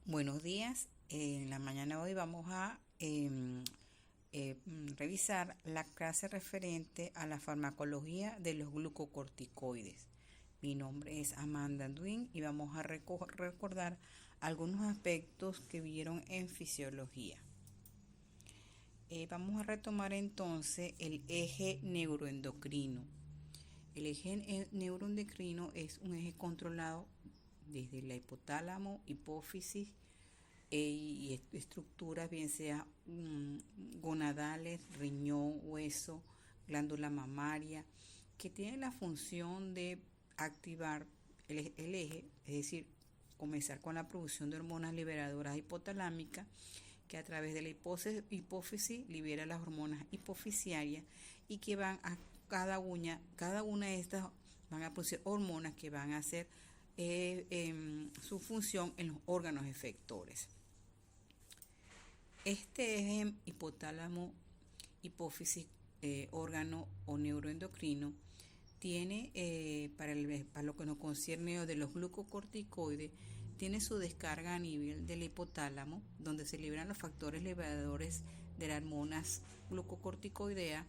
Buenos días. En la mañana de hoy vamos a revisar la clase referente a la farmacología de los glucocorticoides. Mi nombre es Amanda Duin y vamos a recordar algunos aspectos que vieron en fisiología. Vamos a retomar entonces el eje neuroendocrino. El eje neuroendocrino es un eje controlado desde la hipotálamo, hipófisis y estructuras, bien sea gonadales, riñón, hueso, glándula mamaria, que tienen la función de activar el eje, es decir, comenzar con la producción de hormonas liberadoras hipotalámicas, que a través de la hipófisis libera las hormonas hipofisiarias y que van a cada una de estas van a producir hormonas que van a hacer su función en los órganos efectores. Este eje hipotálamo, hipófisis, órgano o neuroendocrino tiene, para lo que nos concierne de los glucocorticoides, tiene su descarga a nivel del hipotálamo, donde se liberan los factores liberadores de las hormonas glucocorticoidea,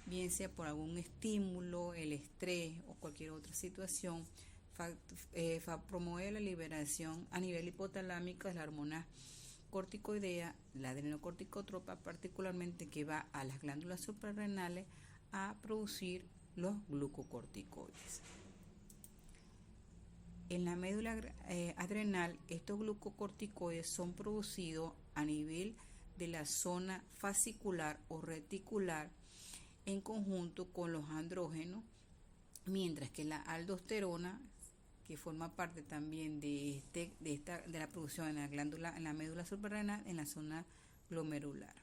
bien sea por algún estímulo, el estrés o cualquier otra situación. Promueve la liberación a nivel hipotalámico de las hormonas corticoidea, la adrenocorticotropa, particularmente, que va a las glándulas suprarrenales a producir los glucocorticoides. En la médula adrenal, estos glucocorticoides son producidos a nivel de la zona fascicular o reticular en conjunto con los andrógenos, mientras que la aldosterona, que forma parte también de la producción en la médula suprarrenal, en la zona glomerular.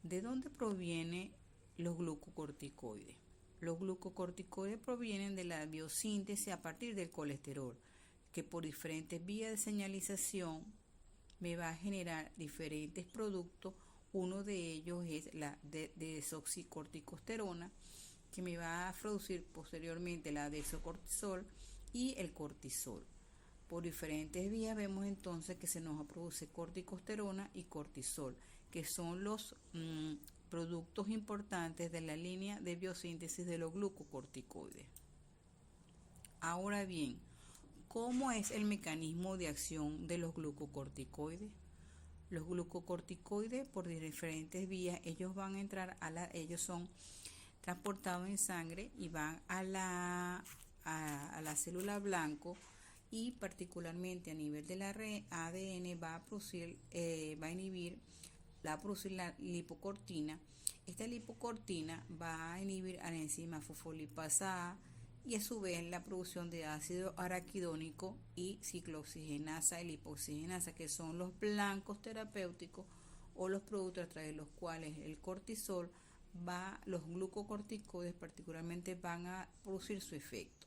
¿De dónde provienen los glucocorticoides? Los glucocorticoides provienen de la biosíntesis a partir del colesterol, que por diferentes vías de señalización me va a generar diferentes productos. Uno de ellos es la desoxicorticosterona, que me va a producir posteriormente la desocortisol y el cortisol. Por diferentes vías vemos entonces que se nos produce corticosterona y cortisol, que son los productos importantes de la línea de biosíntesis de los glucocorticoides. Ahora bien, ¿cómo es el mecanismo de acción de los glucocorticoides? Los glucocorticoides, por diferentes vías, ellos van a entrar ellos son transportados en sangre y van a la célula blanco, y particularmente a nivel de la ADN va a inhibir la lipocortina. Esta lipocortina va a inhibir a la enzima fosfolipasa A y a su vez la producción de ácido araquidónico y ciclooxigenasa y lipoxigenasa, que son los blancos terapéuticos o los productos a través de los cuales el cortisol los glucocorticoides particularmente van a producir su efecto.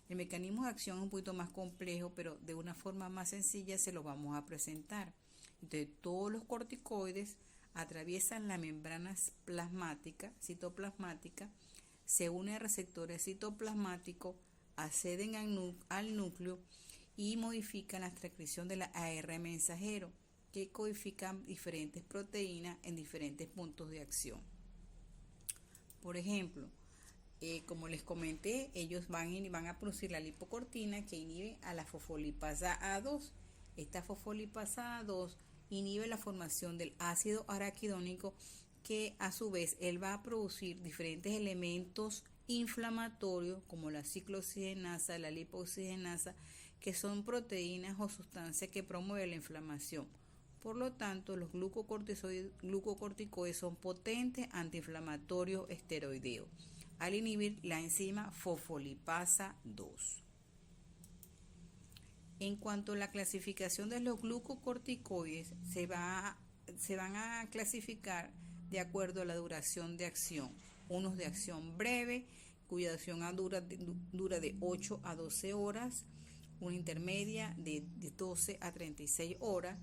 El mecanismo de acción es un poquito más complejo, pero de una forma más sencilla se lo vamos a presentar. Entonces, todos los corticoides atraviesan la membrana plasmática, citoplasmática, se unen a receptores citoplasmáticos, acceden al núcleo y modifican la transcripción de la AR mensajero, que codifican diferentes proteínas en diferentes puntos de acción. Por ejemplo, como les comenté, ellos van a producir la lipocortina, que inhibe a la fosfolipasa A2. Esta fosfolipasa A2 inhibe la formación del ácido araquidónico, que a su vez él va a producir diferentes elementos inflamatorios como la ciclooxigenasa, la lipoxigenasa, que son proteínas o sustancias que promueven la inflamación. Por lo tanto, los glucocorticoides son potentes antiinflamatorios esteroideos al inhibir la enzima fosfolipasa 2. En cuanto a la clasificación de los glucocorticoides, se van a clasificar de acuerdo a la duración de acción. Unos de acción breve, cuya acción dura de 8 a 12 horas, una intermedia de 12 a 36 horas,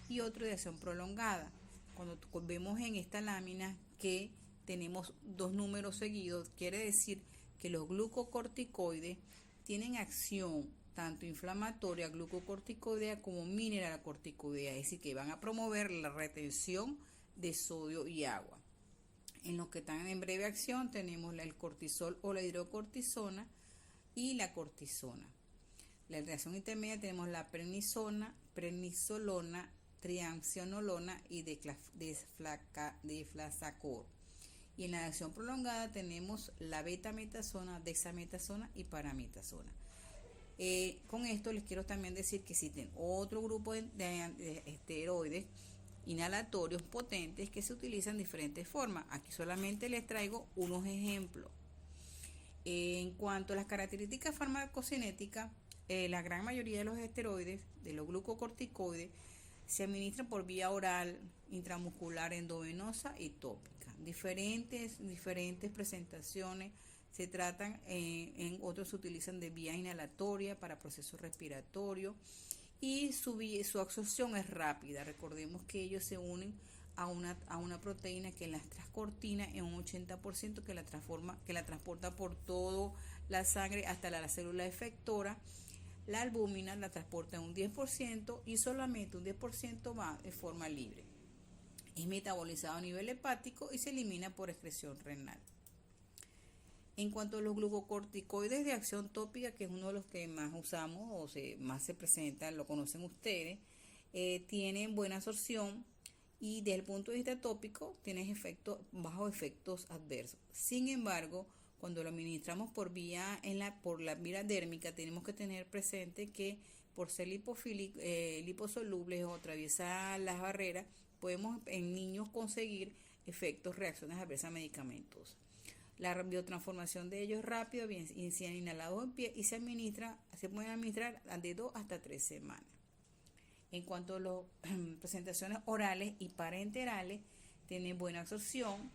y otro de acción prolongada. Cuando vemos en esta lámina que tenemos dos números seguidos, quiere decir que los glucocorticoides tienen acción tanto inflamatoria glucocorticoidea como mineralocorticoidea, es decir, que van a promover la retención de sodio y agua. En los que están en breve acción tenemos el cortisol o la hidrocortisona y la cortisona. La reacción intermedia tenemos la prednisona, prednisolona, triamcinolona y deflazacor. Y en la acción prolongada tenemos la betametasona, dexametasona y parametasona. Con esto les quiero también decir que existen otro grupo de esteroides inhalatorios potentes que se utilizan de diferentes formas. Aquí solamente les traigo unos ejemplos. En cuanto a las características farmacocinéticas, la gran mayoría de los esteroides, de los glucocorticoides, se administran por vía oral, intramuscular, endovenosa y tópica. Diferentes presentaciones se tratan, en otros se utilizan de vía inhalatoria para procesos respiratorios y su absorción es rápida. Recordemos que ellos se unen a una proteína que la transcortina en un 80% que la transporta por toda la sangre hasta la célula efectora. La albúmina la transporta en un 10% y solamente un 10% va de forma libre. Es metabolizado a nivel hepático y se elimina por excreción renal. En cuanto a los glucocorticoides de acción tópica, que es uno de los que más usamos o más se presenta, lo conocen ustedes, tienen buena absorción y desde el punto de vista tópico tienen bajos efectos adversos. Sin embargo, cuando lo administramos por la vía dérmica, tenemos que tener presente que por ser liposolubles o atraviesar las barreras, podemos en niños conseguir reacciones adversas a medicamentos. La biotransformación de ellos es rápida, bien sean inhalados en pie y se pueden administrar de 2 hasta 3 semanas. En cuanto a las presentaciones orales y parenterales, tienen buena absorción,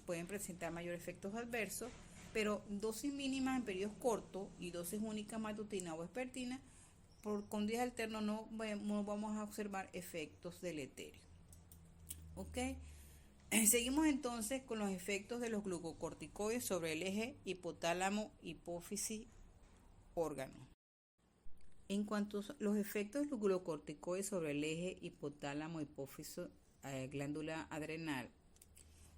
pueden presentar mayores efectos adversos, pero dosis mínimas en periodos cortos y dosis únicas matutina o vespertina, con días alternos no vamos a observar efectos deleterios. ¿Ok? Seguimos entonces con los efectos de los glucocorticoides sobre el eje hipotálamo, hipófisis, órgano. En cuanto a los efectos de los glucocorticoides sobre el eje hipotálamo, hipófisis, glándula adrenal,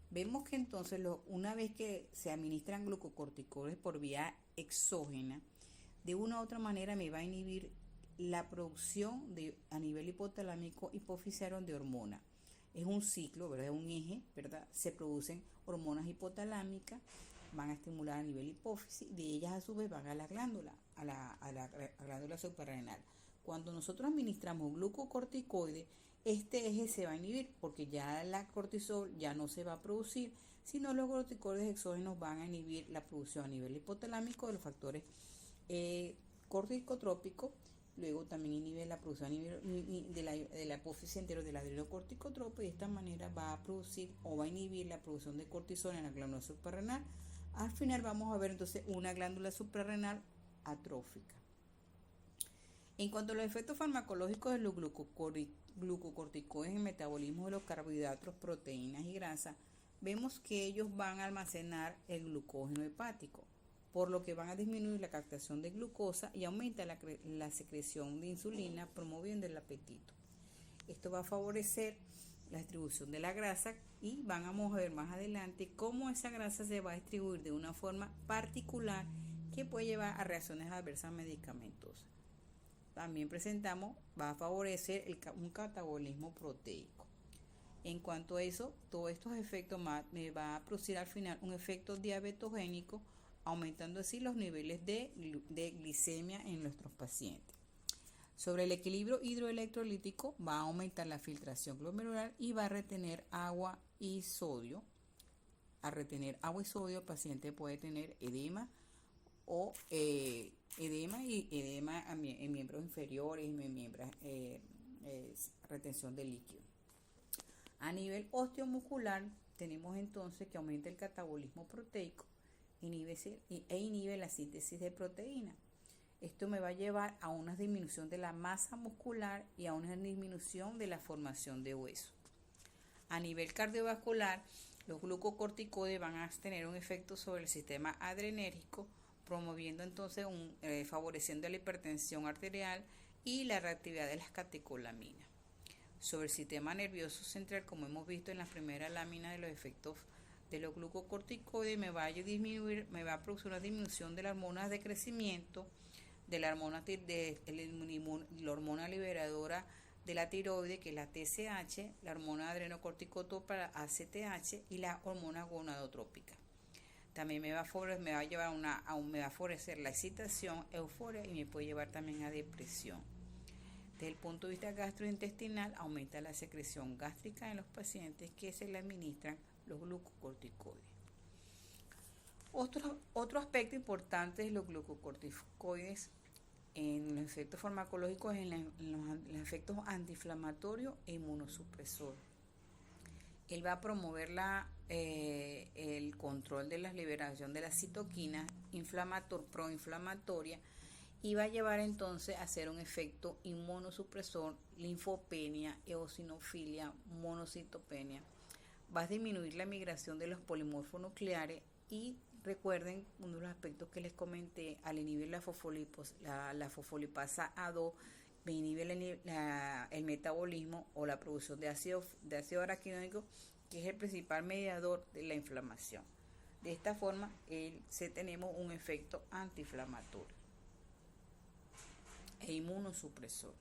vemos que entonces una vez que se administran glucocorticoides por vía exógena, de una u otra manera me va a inhibir la producción a nivel hipotalámico hipofisiario de hormonas. Es un ciclo, ¿verdad? Es un eje, ¿verdad? Se producen hormonas hipotalámicas, van a estimular a nivel hipófisis, de ellas a su vez van a la glándula, a la glándula suprarrenal. Cuando nosotros administramos glucocorticoides, este eje se va a inhibir porque ya la cortisol ya no se va a producir, sino los corticoides exógenos van a inhibir la producción a nivel hipotalámico de los factores corticotrópicos. Luego también inhibe la producción de la hipófisis anterior del adrenocorticotropo y de esta manera va a producir o va a inhibir la producción de cortisol en la glándula suprarrenal. Al final vamos a ver entonces una glándula suprarrenal atrófica. En cuanto a los efectos farmacológicos de los glucocorticoides en el metabolismo de los carbohidratos, proteínas y grasas, vemos que ellos van a almacenar el glucógeno hepático, por lo que van a disminuir la captación de glucosa y aumenta la secreción de insulina, promoviendo el apetito. Esto va a favorecer la distribución de la grasa y vamos a ver más adelante cómo esa grasa se va a distribuir de una forma particular que puede llevar a reacciones adversas medicamentos. También va a favorecer un catabolismo proteico. En cuanto a eso, todos estos efectos me va a producir al final un efecto diabetogénico, aumentando así los niveles de glicemia en nuestros pacientes. Sobre el equilibrio hidroelectrolítico, va a aumentar la filtración glomerular y va a retener agua y sodio. Al retener agua y sodio, el paciente puede tener edema en miembros inferiores, retención de líquido. A nivel osteomuscular, tenemos entonces que aumenta el catabolismo proteico e inhibe la síntesis de proteína. Esto me va a llevar a una disminución de la masa muscular y a una disminución de la formación de hueso. A nivel cardiovascular, los glucocorticoides van a tener un efecto sobre el sistema adrenérgico, promoviendo entonces favoreciendo la hipertensión arterial y la reactividad de las catecolaminas. Sobre el sistema nervioso central, como hemos visto en la primera lámina de los efectos de los glucocorticoides, me va a producir una disminución de las hormonas de crecimiento, de la hormona liberadora de la tiroides, que es la TSH, la hormona adrenocorticotropa, ACTH, y la hormona gonadotrópica. También me va a favorecer la excitación, euforia, y me puede llevar también a depresión. Desde el punto de vista gastrointestinal, aumenta la secreción gástrica en los pacientes que se le administran los glucocorticoides. Otro aspecto importante de los glucocorticoides en los efectos farmacológicos es en los efectos antiinflamatorios e inmunosupresores. Él va a promover el control de la liberación de las citoquinas proinflamatorias y va a llevar entonces a hacer un efecto inmunosupresor, linfopenia, eosinofilia, monocitopenia. Va a disminuir la migración de los polimorfos nucleares y recuerden uno de los aspectos que les comenté, al inhibir la fosfolipasa A2, inhibe el metabolismo o la producción de ácido araquidónico, que es el principal mediador de la inflamación. De esta forma, tenemos un efecto antiinflamatorio e inmunosupresor.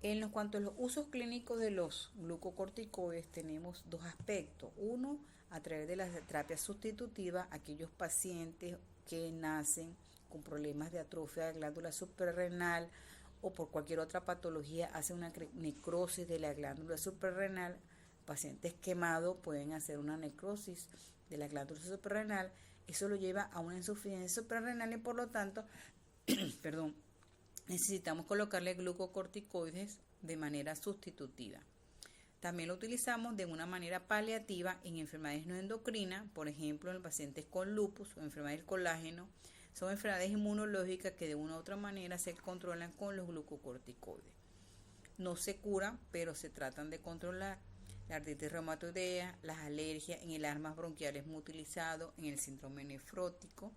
En cuanto a los usos clínicos de los glucocorticoides, tenemos dos aspectos. Uno, a través de la terapia sustitutiva, aquellos pacientes que nacen con problemas de atrofia de la glándula suprarrenal o por cualquier otra patología hace una necrosis de la glándula suprarrenal. Pacientes quemados pueden hacer una necrosis de la glándula suprarrenal. Eso lo lleva a una insuficiencia suprarrenal y por lo tanto, necesitamos colocarle glucocorticoides de manera sustitutiva. También lo utilizamos de una manera paliativa en enfermedades no endocrinas, por ejemplo en pacientes con lupus o enfermedades del colágeno. Son enfermedades inmunológicas que de una u otra manera se controlan con los glucocorticoides. No se curan, pero se tratan de controlar. La artritis reumatoidea, las alergias, en el asma bronquial es muy utilizado, en el síndrome nefrótico,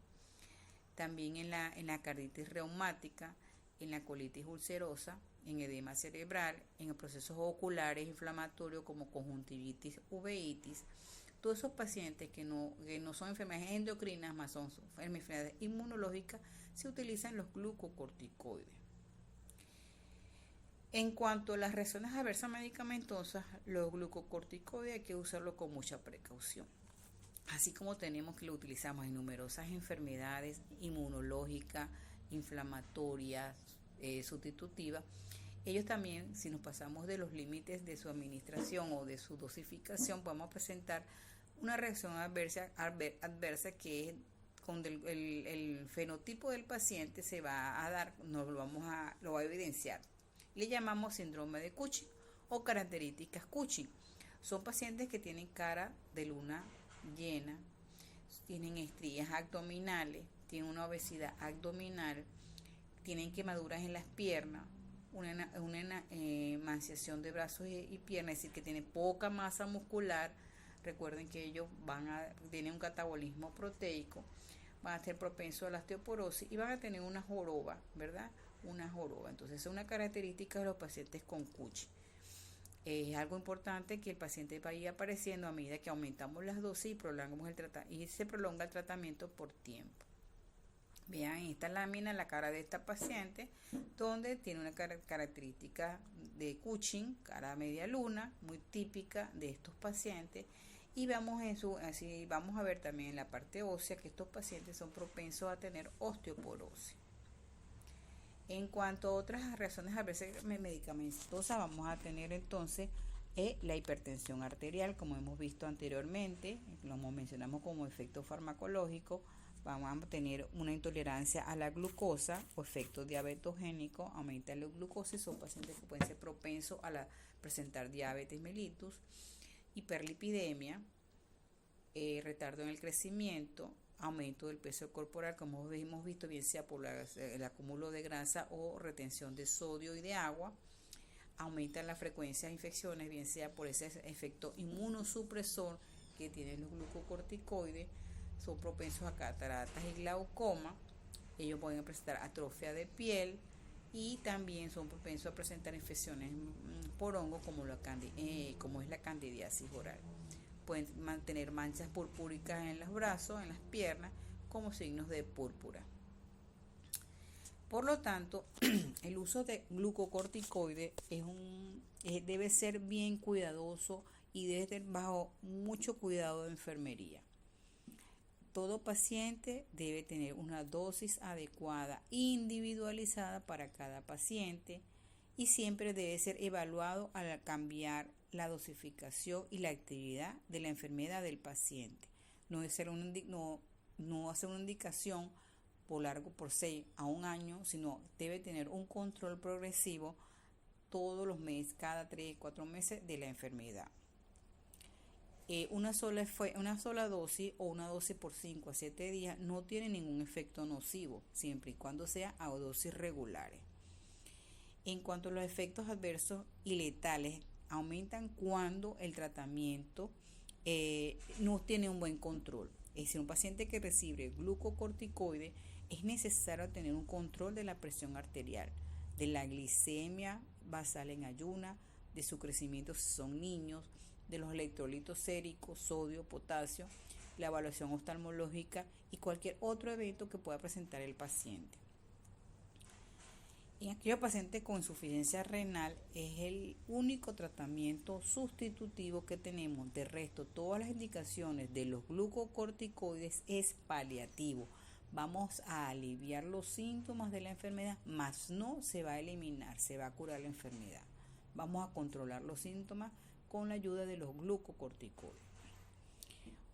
también en la carditis reumática, en la colitis ulcerosa, en edema cerebral, en procesos oculares inflamatorios como conjuntivitis, uveitis. Todos esos pacientes que no son enfermedades endocrinas, más son enfermedades inmunológicas, se utilizan los glucocorticoides. En cuanto a las reacciones adversas medicamentosas, los glucocorticoides hay que usarlo con mucha precaución. Así como tenemos que lo utilizamos en numerosas enfermedades inmunológicas, inflamatorias, sustitutivas, ellos también, si nos pasamos de los límites de su administración o de su dosificación, podemos presentar una reacción adversa que es con el fenotipo del paciente se va a dar, lo va a evidenciar. Le llamamos síndrome de Cushing o características Cushing. Son pacientes que tienen cara de luna llena, tienen estrías abdominales, tienen una obesidad abdominal, tienen quemaduras en las piernas, una emaciación de brazos y piernas, es decir, que tienen poca masa muscular. Recuerden que ellos tienen un catabolismo proteico, van a ser propensos a la osteoporosis y van a tener una joroba, ¿verdad? Una joroba. Entonces, es una característica de los pacientes con Cushing. Es algo importante que el paciente vaya apareciendo a medida que aumentamos las dosis y se prolonga el tratamiento por tiempo. Vean en esta lámina la cara de esta paciente, donde tiene una característica de Cushing, cara media luna, muy típica de estos pacientes. Y vamos a ver también en la parte ósea que estos pacientes son propensos a tener osteoporosis. En cuanto a otras reacciones adversas medicamentosas, vamos a tener entonces la hipertensión arterial, como hemos visto anteriormente, lo mencionamos como efecto farmacológico. Vamos a tener una intolerancia a la glucosa o efecto diabetogénico, aumenta la glucosa y son pacientes que pueden ser propensos a presentar diabetes mellitus, hiperlipidemia, retardo en el crecimiento, aumento del peso corporal, como hemos visto, bien sea por el acúmulo de grasa o retención de sodio y de agua. Aumenta la frecuencia de infecciones, bien sea por ese efecto inmunosupresor que tienen los glucocorticoides. son propensos a cataratas y glaucoma. Ellos pueden presentar atrofia de piel y también son propensos a presentar infecciones por hongo como es la candidiasis oral. Pueden mantener manchas purpúricas en los brazos, en las piernas, como signos de púrpura. Por lo tanto, el uso de glucocorticoides debe ser bien cuidadoso y debe ser bajo mucho cuidado de enfermería. Todo paciente debe tener una dosis adecuada, individualizada para cada paciente, y siempre debe ser evaluado al cambiar la dosificación y la actividad de la enfermedad del paciente. No hacer una indicación por 6 a 1 año, sino debe tener un control progresivo todos los meses, cada 3 o 4 meses de la enfermedad. Una sola dosis o una dosis por 5 a 7 días no tiene ningún efecto nocivo, siempre y cuando sea a dosis regulares. En cuanto a los efectos adversos y letales, aumentan cuando el tratamiento no tiene un buen control. Es decir, un paciente que recibe glucocorticoides es necesario tener un control de la presión arterial, de la glicemia basal en ayuna, de su crecimiento si son niños, de los electrolitos séricos, sodio, potasio, la evaluación oftalmológica y cualquier otro evento que pueda presentar el paciente. En aquellos pacientes con insuficiencia renal es el único tratamiento sustitutivo que tenemos. De resto, todas las indicaciones de los glucocorticoides es paliativo. Vamos a aliviar los síntomas de la enfermedad, mas no se va a eliminar, se va a curar la enfermedad. Vamos a controlar los síntomas con la ayuda de los glucocorticoides.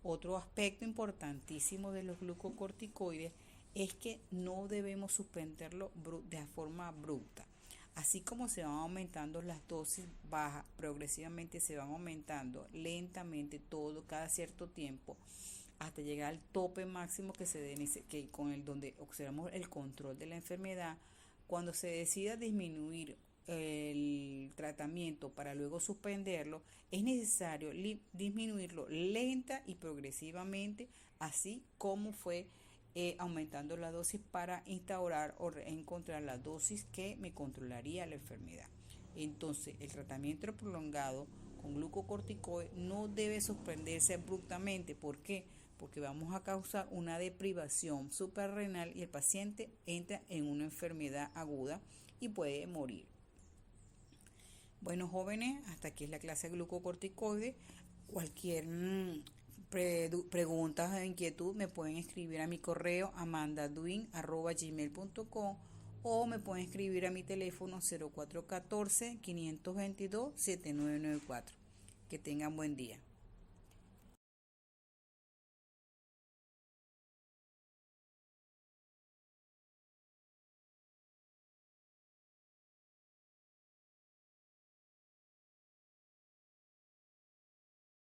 Otro aspecto importantísimo de los glucocorticoides es que no debemos suspenderlo de forma abrupta. Así como se van aumentando las dosis bajas, progresivamente se van aumentando lentamente cada cierto tiempo hasta llegar al tope máximo donde observamos el control de la enfermedad. Cuando se decida disminuir el tratamiento para luego suspenderlo, es necesario disminuirlo lenta y progresivamente, así como fue aumentando la dosis para instaurar o encontrar la dosis que me controlaría la enfermedad. Entonces, el tratamiento prolongado con glucocorticoides no debe suspenderse abruptamente. ¿Por qué? Porque vamos a causar una deprivación suprarrenal y el paciente entra en una enfermedad aguda y puede morir. Bueno, jóvenes, hasta aquí es la clase de glucocorticoides. Cualquier preguntas o inquietud me pueden escribir a mi correo amandaduin@gmail.com o me pueden escribir a mi teléfono 0414-522-7994. Que tengan buen día.